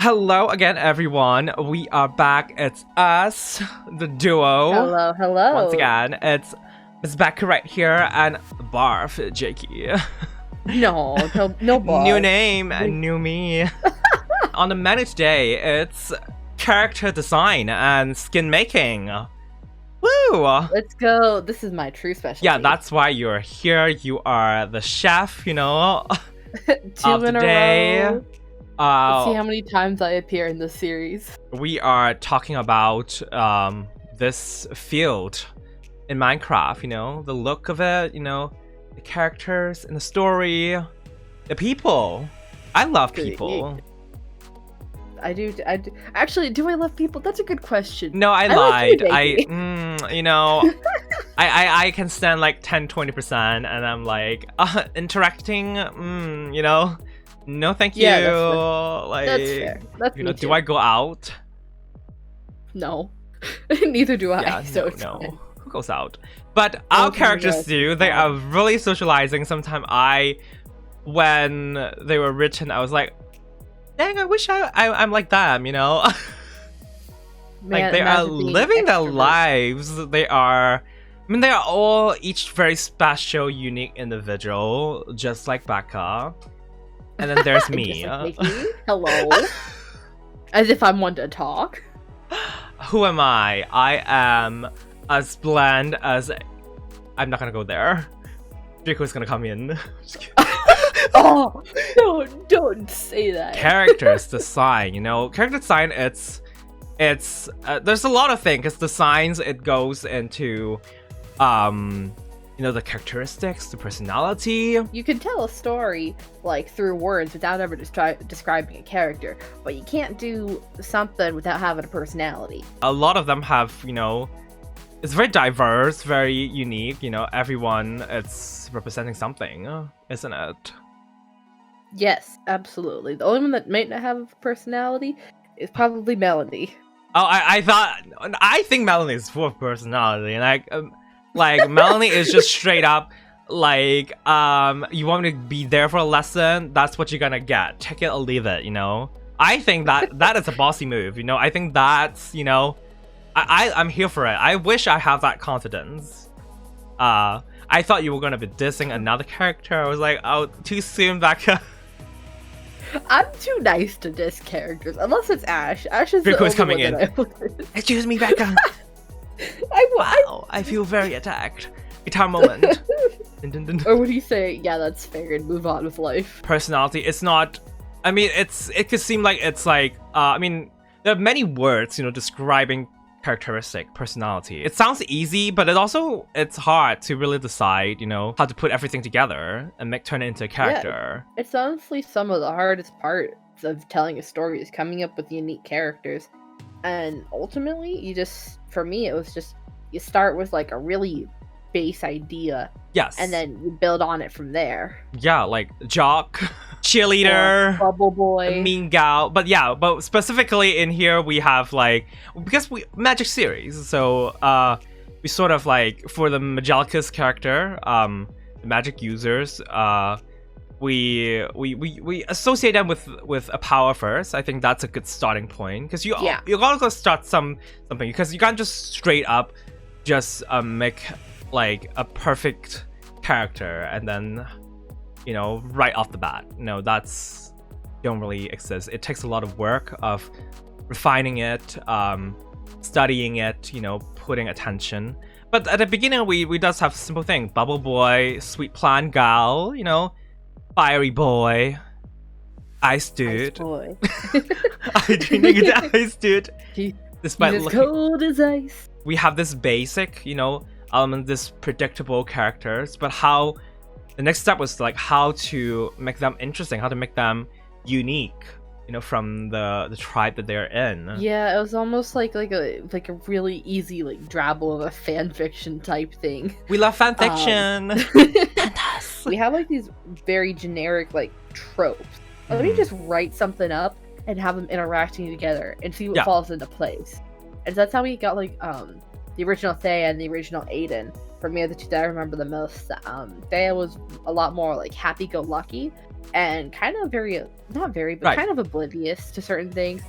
Hello again, everyone. We are back. It's us, the duo. Hello, hello. Once again, it's Becca right here and Barf, Jakey. No Barf. New name, new me. On the menu today, it's character design and skin making. Woo! Let's go. This is my true specialty. Yeah, that's why you're here. You are the chef, Two of in the a day. row. Let's see how many times I appear in this series. We are talking about this field in Minecraft, the look of it, the characters and the story, the people. I love people. I do. Actually, do I love people? That's a good question. No, I lied. Like I can stand like 10-20% and I'm like interacting, no thank you. Yeah, like that's fair. That's me do too. I go out? No. Neither do I. Yeah, so it's no. fine. Who goes out? But our characters do. They are really socializing. Sometimes when they were written, I was like, dang, I wish I'm like them, like they are living their lives. They are all each very special, unique individual, just like Becca. And then there's me. Hello. As if I'm one to talk. Who am I? I am as bland as... I'm not gonna go there. Draco's gonna come in. Oh, don't say that. Characters design, character design, it's there's a lot of things, because designs, it goes into the characteristics, the personality. You can tell a story like through words without ever describing a character, but you can't do something without having a personality. A lot of them have, it's very diverse, very unique, everyone, it's representing something, isn't it? Yes, absolutely. The only one that might not have a personality is probably Melanie. Oh, I think Melanie is full of personality, and like Melanie is just straight up like, you want me to be there for a lesson, that's what you're gonna get. Take it or leave it, I think that is a bossy move, I think that's, I'm here for it. I wish I have that confidence. I thought you were gonna be dissing another character. I was like, oh, too soon, Becca. I'm too nice to diss characters, unless it's Ash. Ash is Rico's the only coming one in. Excuse me, Becca. I feel very attacked. Guitar moment. Or would he say, yeah, that's fair, and move on with life? Personality, it's not... it could seem like it's like... there are many words, describing characteristic, personality. It sounds easy, but it's hard to really decide, how to put everything together and turn it into a character. Yeah, it's honestly some of the hardest parts of telling a story, is coming up with unique characters. And ultimately, for me, it was just, you start with like a really base idea. Yes. And then you build on it from there. Yeah, like jock, cheerleader, bubble boy, mean gal. But specifically in here we have because we magic series, so we sort of like, for the Majalicus character, the magic users, we associate them with a power first. I think that's a good starting point, because you gotta go start something, because you can't just straight up just make like a perfect character and then right off the bat. That's don't really exist. It takes a lot of work of refining it, studying it, putting attention. But at the beginning we just have simple thing: bubble boy, sweet plant gal, fiery boy, ice dude. Ice boy. I drink the ice dude. Despite he's as cold as ice. We have this basic, element, this predictable characters, but the next step was like how to make them interesting, how to make them unique, from the tribe that they're in. Yeah, it was almost like a really easy like drabble of a fan fiction type thing. We love fan fiction. We have like these very generic like tropes. Let me just write something up and have them interacting together and see what falls into place. And so that's how we got like the original Thea and the original AYDEN. for me are the two that I remember the most. Thea was a lot more like happy-go-lucky and kind of kind of oblivious to certain things.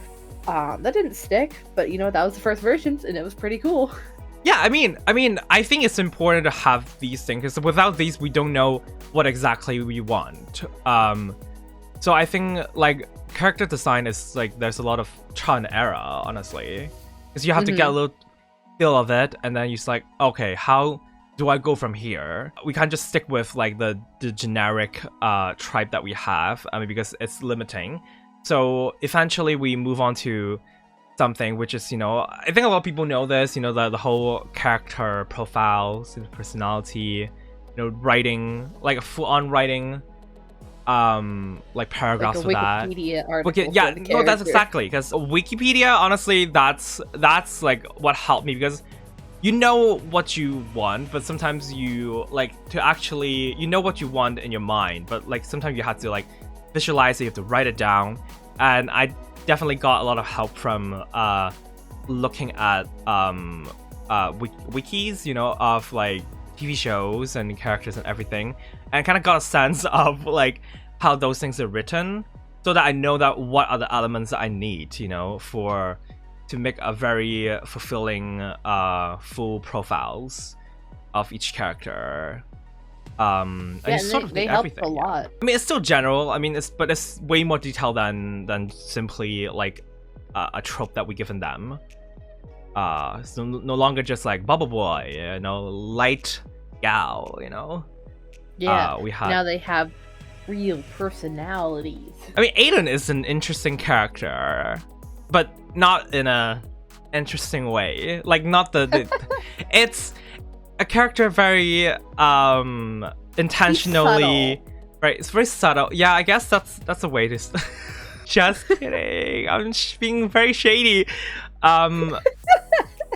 That didn't stick, but that was the first versions, and it was pretty cool. Yeah, I mean, I think it's important to have these things because without these, we don't know what exactly we want. So I think like character design is like there's a lot of trial and error, honestly, because you have to get a little feel of it, and then you're just like, okay, how do I go from here? We can't just stick with like the generic tribe that we have, because it's limiting. So eventually we move on to something which is, I think a lot of people know this, the whole character profiles, personality, writing, like a full-on writing, like paragraphs like for that. Wikipedia article. Yeah, no, that's exactly, because Wikipedia, honestly, that's like what helped me, because you know what you want, but sometimes you like to actually, what you want in your mind, but like sometimes you have to like visualize it, you have to write it down. And I definitely got a lot of help from looking at wikis, of like TV shows and characters and everything, and kind of got a sense of like how those things are written, so that I know that what are the elements that I need, to make a very fulfilling full profiles of each character. They helped a lot. I mean, it's still general. I mean, but it's way more detailed than simply like a trope that we given them. It's no longer just like bubble boy, light gal, Yeah. We have now they have real personalities. I mean, AYDEN is an interesting character, but not in a interesting way. Like not the it's a character very intentionally, right? It's very subtle. Yeah, I guess that's a way to just kidding, I'm being very shady.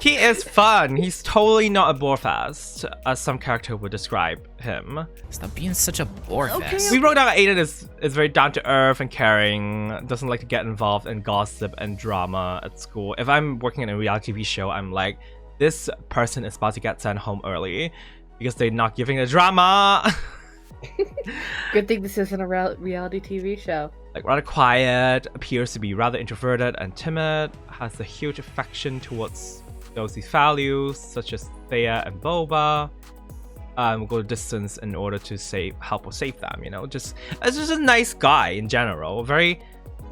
He is fun. He's totally not a borefest, as some character would describe him. Stop being such a borefest. We wrote down that AYDEN is very down to earth and caring, doesn't like to get involved in gossip and drama at school. If I'm working in a reality TV show, I'm like, this person is about to get sent home early because they're not giving a drama. Good thing this isn't a reality TV show. Like rather quiet, appears to be rather introverted and timid, has a huge affection towards those he values, such as Thea and BOBA. Go the distance in order to help or save them. It's just a nice guy in general. Very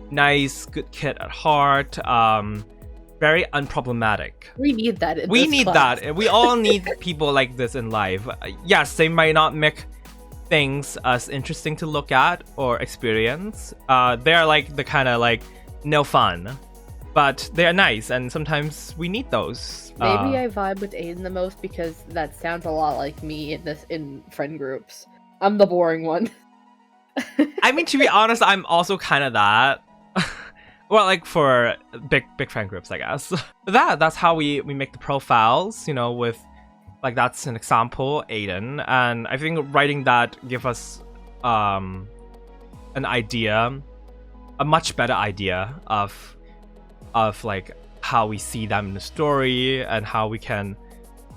nice, good kid at heart. Very unproblematic. We need that. We need that. We all need people like this in life. Yes, they might not make things as interesting to look at or experience. They're like the kind of like no fun, but they're nice, and sometimes we need those. Maybe I vibe with AYDEN the most because that sounds a lot like me in friend groups. I'm the boring one. I mean, to be honest, I'm also kind of that. Well, like for big friend groups, I guess. That's how we make the profiles, with like that's an example, AYDEN, and I think writing that give us an idea, a much better idea of like how we see them in the story and how we can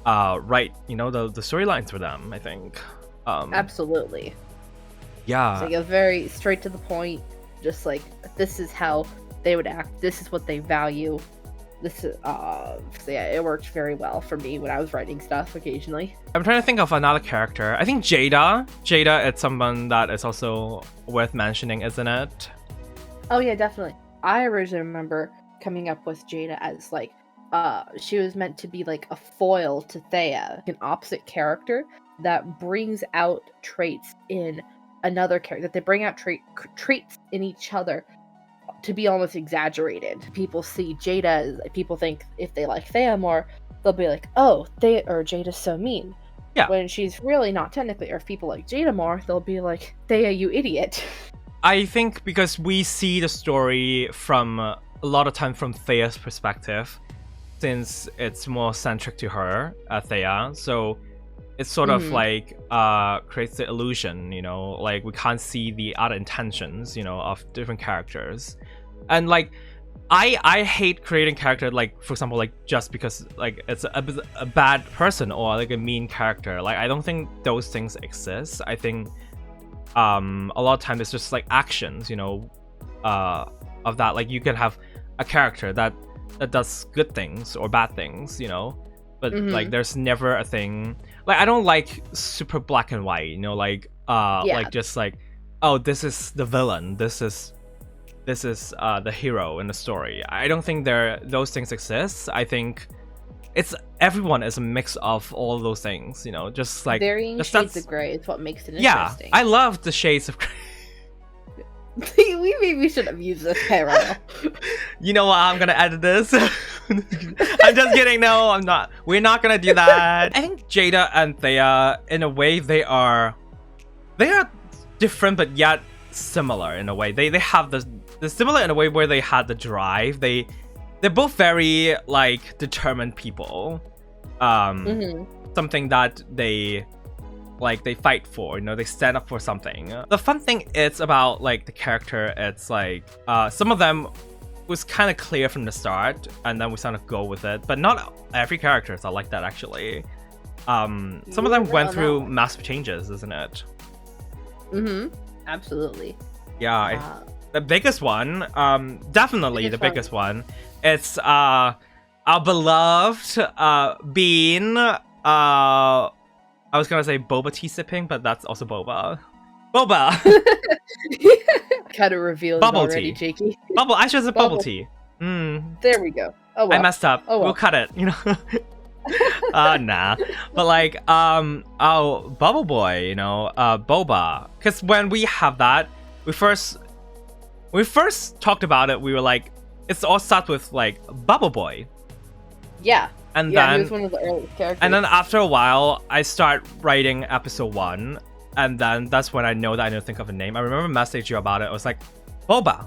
write the storylines for them, I think. Absolutely. Yeah. It's like a very straight to the point, just like this is how they would act, this is what they value. This is so yeah, it worked very well for me when I was writing stuff occasionally. I'm trying to think of another character. I think JAIDA, it's someone that is also worth mentioning, isn't it? Oh yeah, definitely. I originally remember coming up with JAIDA as like she was meant to be like a foil to Thea, an opposite character that brings out traits in another character, that they bring out traits in each other to be almost exaggerated. People see JAIDA, people think if they like Thea more, they'll be like, oh, Thea or JAIDA's so mean. Yeah. When she's really not technically, or if people like JAIDA more, they'll be like, Thea, you idiot. I think because we see the story from a lot of time from Thea's perspective, since it's more centric to her, Thea, so it's sort of like creates the illusion, like we can't see the other intentions, of different characters. And like I hate creating character, like, for example, like, just because, like, it's a bad person or like a mean character. Like, I don't think those things exist. I think a lot of times it's just like actions, you know, of that. Like, you can have a character that does good things or bad things, you know, but like there's never a thing. Like, I don't like super black and white, you know, like like just like, oh, this is the villain, this is the hero in the story. I don't think those things exist. I think it's everyone is a mix of all of those things, you know, just like varying shades of gray is what makes it interesting. I love the shades of gray. we maybe should have used this parallel. You know what? I'm gonna edit this. I'm just kidding. No, I'm not. We're not gonna do that. I think Jada and Thea, in a way, they are different but yet similar in a way. They have they're similar in a way where they had the drive. They're both very like determined people. Something that they fight for, you know, they stand up for something. The fun thing is about like the character, it's like some of them was kind of clear from the start and then we sort of go with it, but not every character are like that actually. Some of them went through massive changes, isn't it? Absolutely. Yeah. The biggest one, definitely the biggest one, it's our beloved Bean. I was gonna say boba tea sipping, but that's also boba. Boba! Kind of revealed bubble already, tea. Jakey. I should have said bubble tea. There we go. Oh, well. I messed up. Oh, well. We'll cut it, you know? Nah. But like, oh, Bubble Boy, you know, boba. Because when we have that, we first talked about it, we were like, it's all starts with like Bubble Boy. Yeah. And yeah, then he was one of the earliest characters. And then after a while, I start writing episode 1, and then that's when I know that I need to think of a name. I remember messaging you about it. I was like, Boba.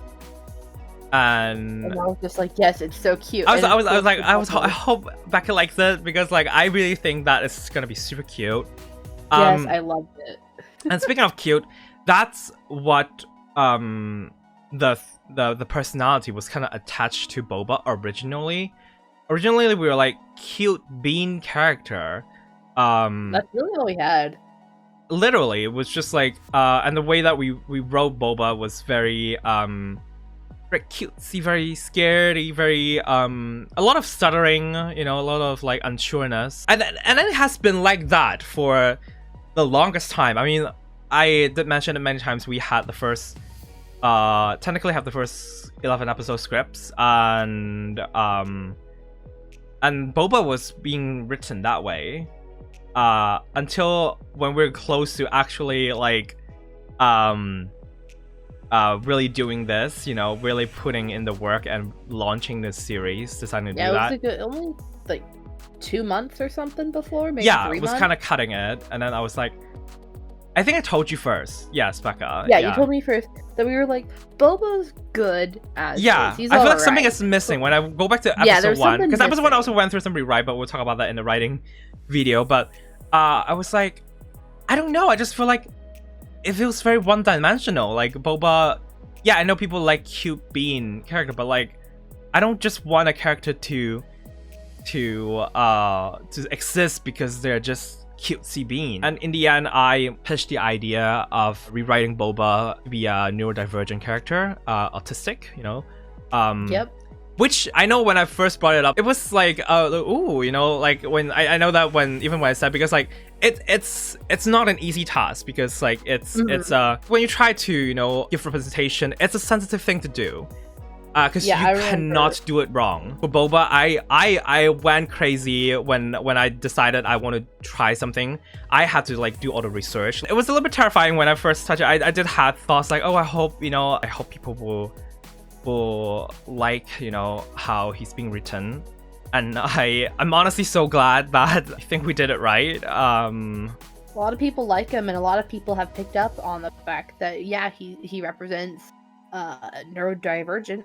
And I was just like, yes, it's so cute. I hope Becca likes it because like I really think that it's gonna be super cute. Yes, I loved it. And speaking of cute, that's what the personality was kind of attached to Boba originally. Originally, we were like cute bean character. That's really all we had. Literally, it was just like, and the way that we wrote Boba was very very cutesy, very scaredy, very a lot of stuttering, you know, a lot of like unsureness, and then it has been like that for the longest time. I mean, I did mention it many times. We had the first, technically have the first 11 episode scripts, and Boba was being written that way until when we're close to actually like really doing this, you know, really putting in the work and launching this series, deciding to do that. Yeah, it was only like 2 months or something before, maybe 3 months. Yeah, it was kind of cutting it, and then I was like, I think I told you first. Yes, Becca. Yeah, you told me first that we were like, Boba's good as is. He's I feel like something is missing when I go back to episode 1, because episode 1 also went through some rewrite, but we'll talk about that in the writing video. But I was like, I don't know, I just feel like it feels very one-dimensional. Like Boba, yeah, I know people like cute bean character, but like I don't just want a character to exist because they're just cutesy bean. And in the end, I pitched the idea of rewriting Boba to be a neurodivergent character, autistic, you know. Yep. Which I know when I first brought it up, it was like, ooh, you know, like when I know that when I said, because like it's not an easy task, because like it's when you try to, you know, give representation, it's a sensitive thing to do. Because you cannot do it wrong. For Boba, I went crazy when I decided I want to try something. I had to like do all the research. It was a little bit terrifying when I first touched it. I did have thoughts like, oh, I hope people will like, you know, how he's being written. And I'm honestly so glad that I think we did it right. A lot of people like him, and a lot of people have picked up on the fact that he represents neurodivergent.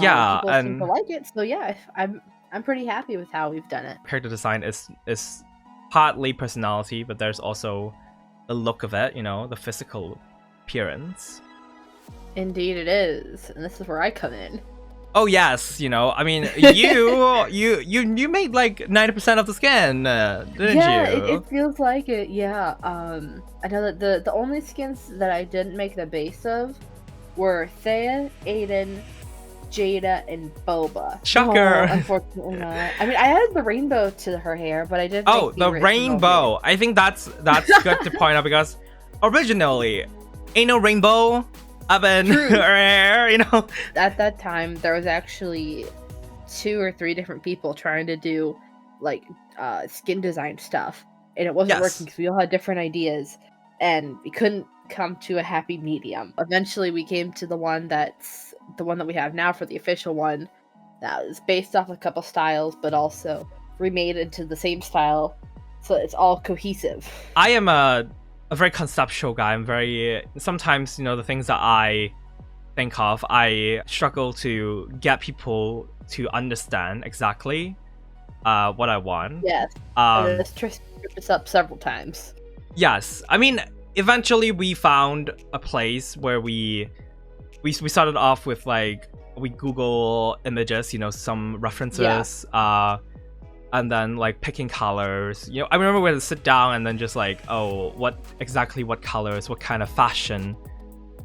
Yeah, people and seem to like it, so yeah, I'm pretty happy with how we've done it. Character design is partly personality, but there's also the look of it, you know, the physical appearance. Indeed it is, and this is where I come in. Oh yes, you know, I mean, you made like 90% of the skin, didn't Yeah, you? it feels like it. Yeah. I know that the only skins that I didn't make the base of were Thea, Aiden, Jada, and Boba. Shocker. No, unfortunately not. I mean, I added the rainbow to her hair, but I didn't. Oh, make the original rainbow. hair. I think that's good to point out because originally, ain't no rainbow up in True. her hair, you know? At that time, there was actually 2 or 3 different people trying to do like skin design stuff, and it wasn't Yes. working because we all had different ideas, and we couldn't come to a happy medium. Eventually, we came to the one that we have now for the official one, that was based off a couple styles, but also remade into the same style, so it's all cohesive. I am a very conceptual guy. I'm very sometimes, you know, the things that I think of, I struggle to get people to understand exactly what I want. Yes, this tripped us up several times. Yes, I mean, eventually we found a place where we started off with like we Google images, you know, some references, and then like picking colors. You know, I remember we had to sit down and then just like, oh, what colors, what kind of fashion,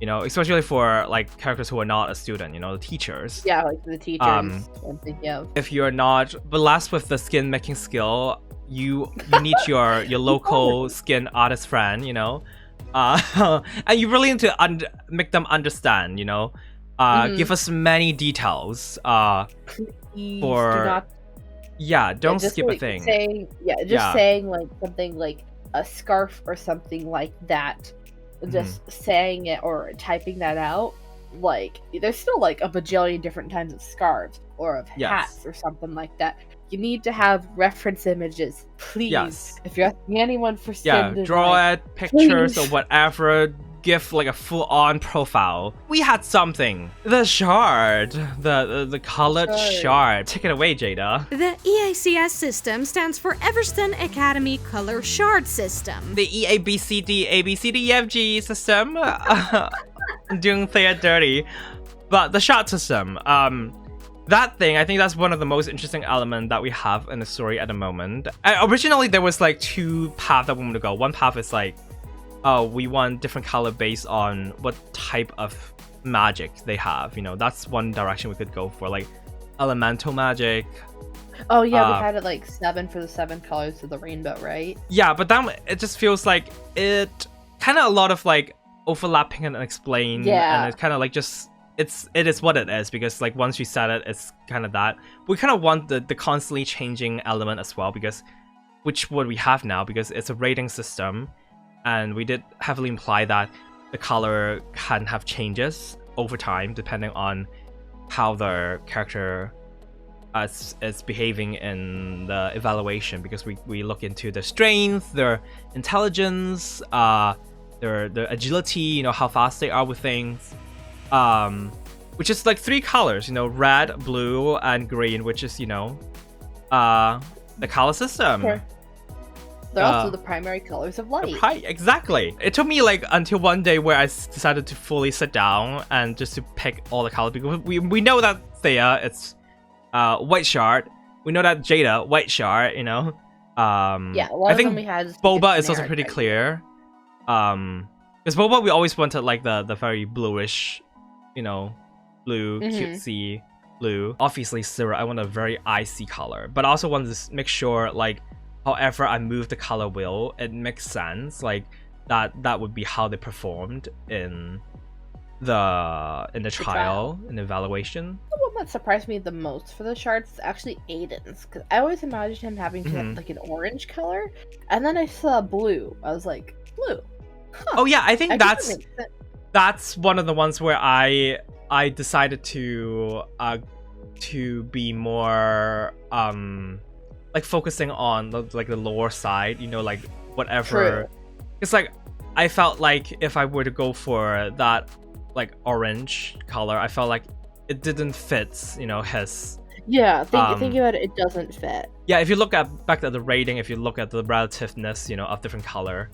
you know, especially for like characters who are not a student, you know, the teachers. Yeah, like the teachers. I'm thinking of. If you're not blessed with the skin making skill, you need your local skin artist friend, you know, and you really need to make them understand, you know, give us many details. Please for do not. Yeah, don't just skip like a thing. Saying, saying like something like a scarf or something like that. Just saying it or typing that out. Like, there's still like a bajillion different kinds of scarves or of hats or something like that. You need to have reference images, please. Yes. If you're asking anyone for skin design, draw it, pictures please. or whatever. Give like a full-on profile. We had something. The shard, the colored shard. Take it away, Jada. The EACS system stands for Everston Academy Color Shard System. The ABCDEFG system. I'm doing Thea dirty, but the shard system. That thing, I think that's one of the most interesting elements that we have in the story at the moment. Originally, there was like 2 paths that we want to go. One path is like, oh, we want different color based on what type of magic they have. You know, that's one direction we could go for, like elemental magic. Oh yeah, we had it like 7 for the 7 colors of the rainbow, right? Yeah, but then it just feels like it kind of a lot of like overlapping and explain. Yeah. And it's kind of like just it is what it is, because like once you said it, it's kind of that. We kind of want the constantly changing element as well, because which what we have now, because it's a rating system. And we did heavily imply that the color can have changes over time depending on how the character is behaving in the evaluation, because we look into their strength, their intelligence, their agility, you know, how fast they are with things, which is like 3 colors, you know, red, blue, and green, which is, you know, the color system. Sure. They're also the primary colors of light. Right, exactly. It took me like until one day where I decided to fully sit down and just to pick all the colors, because we know that Thea, it's white shard. We know that Jada, white shard, you know. Yeah, a lot I of think them we had Boba is also pretty clear. Because Boba, we always wanted like the very bluish, you know, blue, cutesy blue. Obviously, Sarah, I want a very icy color, but I also want to make sure like, however I move the color wheel, it makes sense. Like that would be how they performed in the trial, in the evaluation. The one that surprised me the most for the shards is actually Aiden's, because I always imagined him having to have like an orange color, and then I saw blue. I was like, blue. Huh. Oh yeah, I think that's one of the ones where I decided to be more like focusing on the lore side, you know, like whatever. It's like I felt like if I were to go for that like orange color, I felt like it didn't fit, you know, his. Yeah, think about it, it doesn't fit. Yeah, if you look back at the rating, if you look at the relativeness, you know, of different color,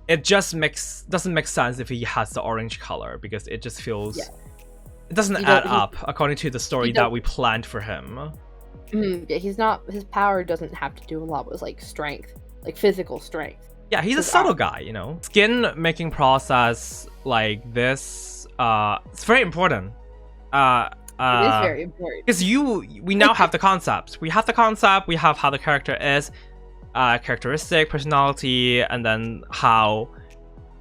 it just doesn't make sense if he has the orange color, because it just feels it doesn't add up according to the story that we planned for him. Yeah, he's not. His power doesn't have to do a lot with like strength, like physical strength. Yeah, he's a subtle guy, you know. Skin making process like this, it's very important. It is very important because we now have the concept. We have the concept. We have how the character is, characteristic, personality, and then how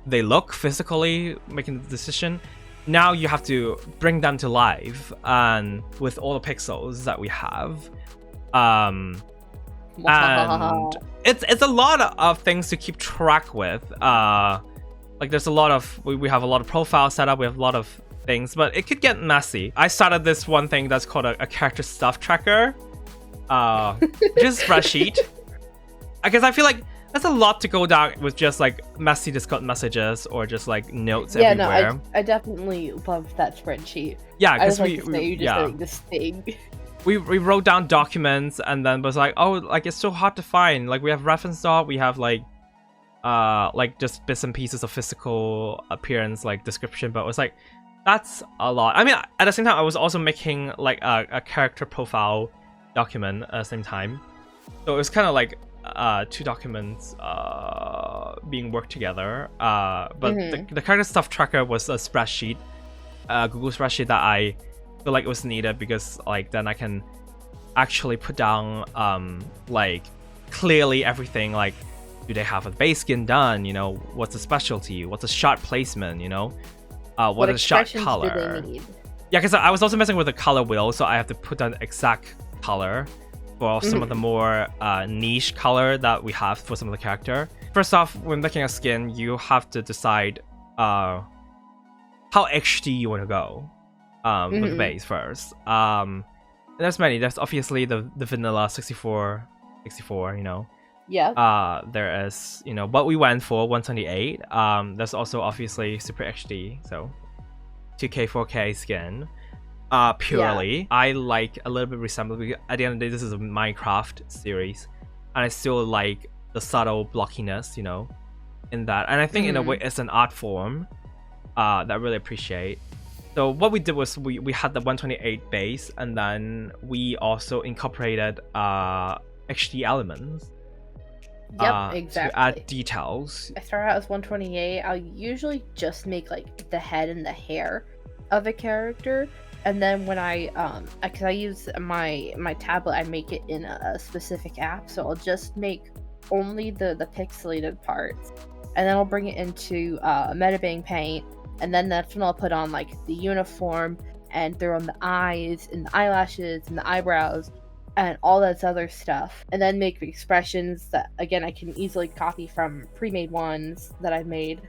they look physically, making the decision. Now you have to bring them to life, and with all the pixels that we have, and it's a lot of things to keep track with. Like there's a lot of we have a lot of profile setup. We have a lot of things, but it could get messy. I started this one thing that's called a character stuff tracker, which is a spreadsheet. Because I feel like that's a lot to go down with just like messy Discord messages or just like notes everywhere. No, I definitely love that spreadsheet. Yeah, because this thing. We wrote down documents and then was like, oh, like it's so hard to find. Like we have reference doc, we have like just bits and pieces of physical appearance, like description, but it was like that's a lot. I mean, at the same time, I was also making like a character profile document at the same time, so it was kind of like 2 documents being worked together. But the character stuff tracker was a spreadsheet, Google spreadsheet that I feel like it was needed because like then I can actually put down like clearly everything, like do they have a base skin done, you know, what's the specialty, what's the shot placement, you know, what is shot color. Yeah, because I was also messing with the color wheel, so I have to put down the exact color for some of the more niche color that we have for some of the character. First off, when making a skin, you have to decide how HD you want to go with the base first. There's many. There's obviously the vanilla 64, you know. Yeah. There is, you know, what we went for 128. There's also obviously Super HD, so 2K, 4K skin. Purely, yeah. I like a little bit resemblance because at the end of the day, this is a Minecraft series, and I still like the subtle blockiness, you know, in that. And I think in a way, it's an art form that I really appreciate. So what we did was we had the 128 base, and then we also incorporated HD elements. Yep, exactly. To add details. I start out as 128. I'll usually just make like the head and the hair of a character, and then when because I use my tablet, I make it in a specific app, so I'll just make only the pixelated parts, and then I'll bring it into Metabang Paint, and then that's when I'll put on like the uniform and throw on the eyes and the eyelashes and the eyebrows and all that other stuff, and then make the expressions that again I can easily copy from pre-made ones that I've made.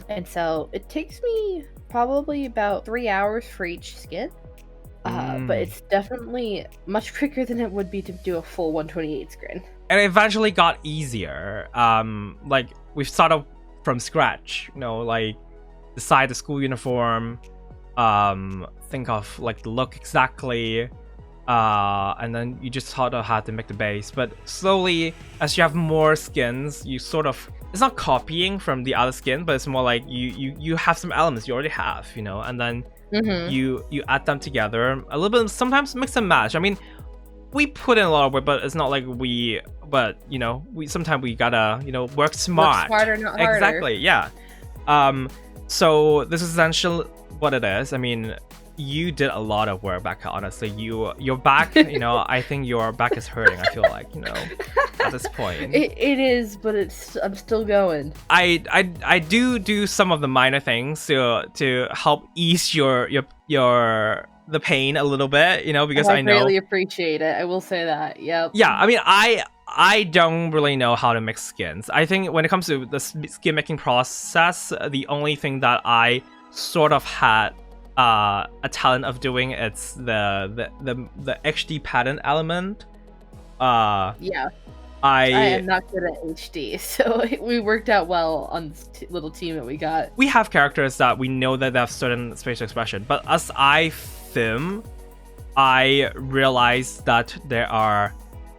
And so it takes me probably about 3 hours for each skin, but it's definitely much quicker than it would be to do a full 128 skin. And it eventually got easier. Like we've started from scratch, you know, like decide the school uniform, think of like the look exactly, and then you just sort of had to make the base. But slowly, as you have more skins, you sort of, it's not copying from the other skin, but it's more like you have some elements you already have, you know, and then you add them together a little bit, sometimes mix and match. I mean, we put in a lot of work, but it's not like but you know, sometimes we gotta, you know, work smart. Work smarter, not harder. Exactly, yeah. So this is essentially what it is. I mean, you did a lot of work back, honestly. Your back, you know, I think your back is hurting, I feel like, you know, at this point. It is, but I'm still going. I do some of the minor things to help ease the pain a little bit, you know, because I know. I really appreciate it. I will say that. Yep. Yeah, I mean, I don't really know how to mix skins. I think when it comes to the skin making process, the only thing that I sort of had a talent of doing, it's the HD pattern element. Yeah. I am not good at HD, so we worked out well on this little team that we got. We have characters that we know that they have certain facial expression, but as I film, I realized that there are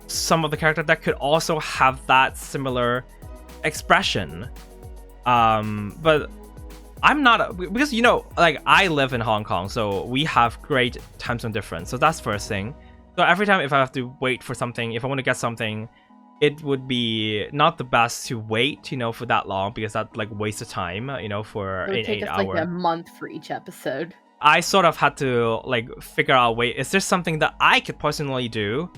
some of the characters that could also have that similar expression. But I'm not because like I live in Hong Kong, so we have great time zone difference. So that's first thing. So every time if I have to wait for something, if I want to get something, it would be not the best to wait, for that long because that like waste of time, for It would an take 8 us hour. like a month for each episode. I sort of had to like figure out, wait, is there something that I could personally do,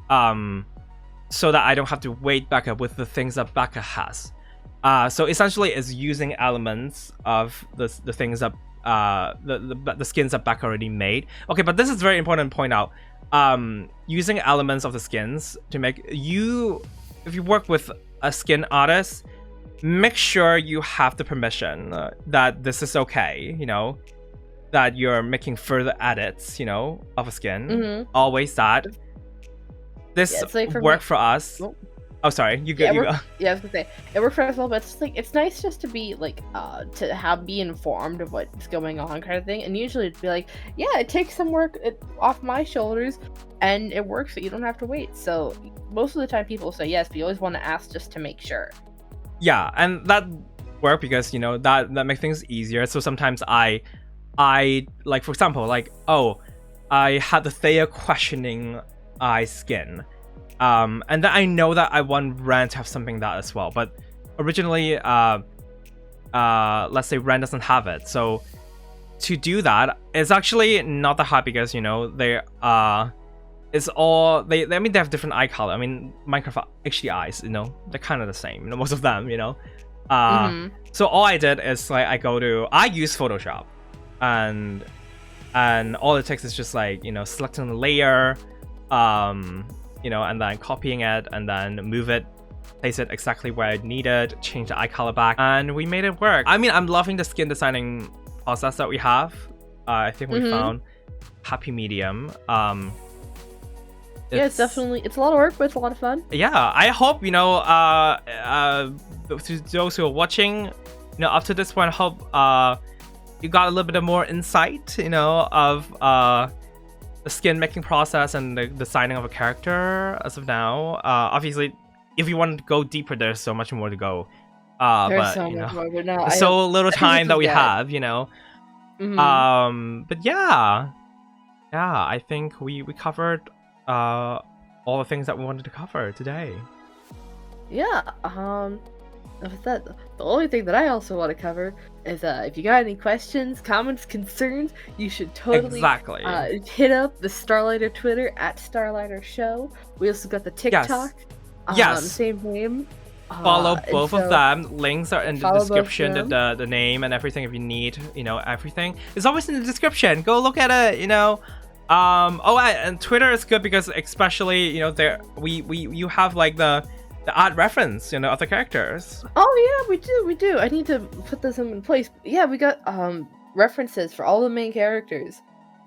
so that I don't have to wait Becca with the things that Becca has. So essentially, it's using elements of the things that the skins that Becca already made. Okay, but this is very important to point out. Using elements of the skins to make if you work with a skin artist, make sure you have the permission that this is okay, that you're making further edits, of a skin. Always that. This like worked for us. Oh, sorry, you go. Yeah, I was gonna say it worked for us a little bit. It's like it's nice just to be like be informed of what's going on, kind of thing. And usually it'd be like, yeah, it takes some work off my shoulders, and it works, so you don't have to wait. So most of the time people say yes, but you always want to ask just to make sure. Yeah, and that worked because that makes things easier. So sometimes I like, for example, like, oh, I had the Thea questioning eye skin. And then I know that I want Ren to have something that as well, but originally let's say Ren doesn't have it, so to do that it's actually not that hard because they it's all they have different eye color. I mean, Minecraft HD eyes, they're kind of the same, most of them, so all I did is like I use Photoshop, and all it takes is just like selecting the layer, and then copying it, and then move it, place it exactly where I need it, change the eye color back, and we made it work. I mean, I'm loving the skin designing process that we have. I think we found happy medium. It's definitely, it's a lot of work, but it's a lot of fun. Yeah, I hope, to those who are watching, up to this point, I hope you got a little bit more insight, of the skin making process and the designing of a character as of now. Obviously, if you want to go deeper, there's so much more to go. There's so much more, but no, so little time that we have, But yeah, I think we covered all the things that we wanted to cover today. Yeah. With that, the only thing that I also want to cover is if you got any questions, comments, concerns, you should totally hit up the Starlighter Twitter at Starlighter Show. We also got the TikTok. Yes. Same name. Follow both of them. Links are in the description. The name and everything. If you need, everything, it's always in the description. Go look at it. And Twitter is good because especially there you have like the art reference, of the characters. Oh yeah, we do. I need to put this in place. Yeah, we got references for all the main characters,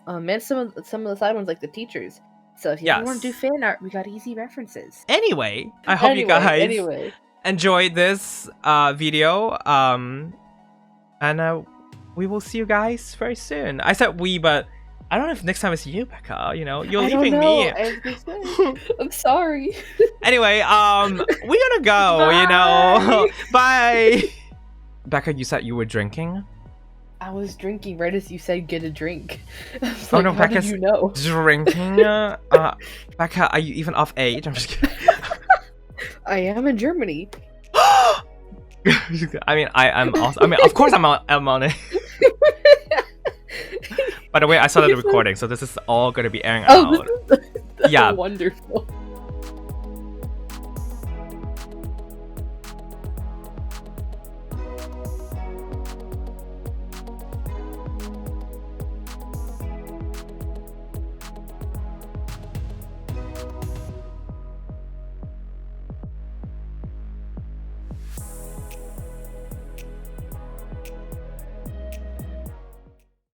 and some of the side ones like the teachers. So if you want to do fan art, we got easy references. Anyway, I hope you guys enjoyed this video. And we will see you guys very soon. I said we, but I don't know if next time it's you, Becca. You're leaving me. I'm sorry. Anyway, we're gonna go. Bye. Bye. Becca, you said you were drinking. I was drinking right as you said get a drink. Oh no, Becca's drinking. Becca, are you even of age? I'm just kidding. I am in Germany. I mean, I'm also. I mean, of course, I'm on it. By the way, I started the recording, so this is all going to be airing out. That's wonderful.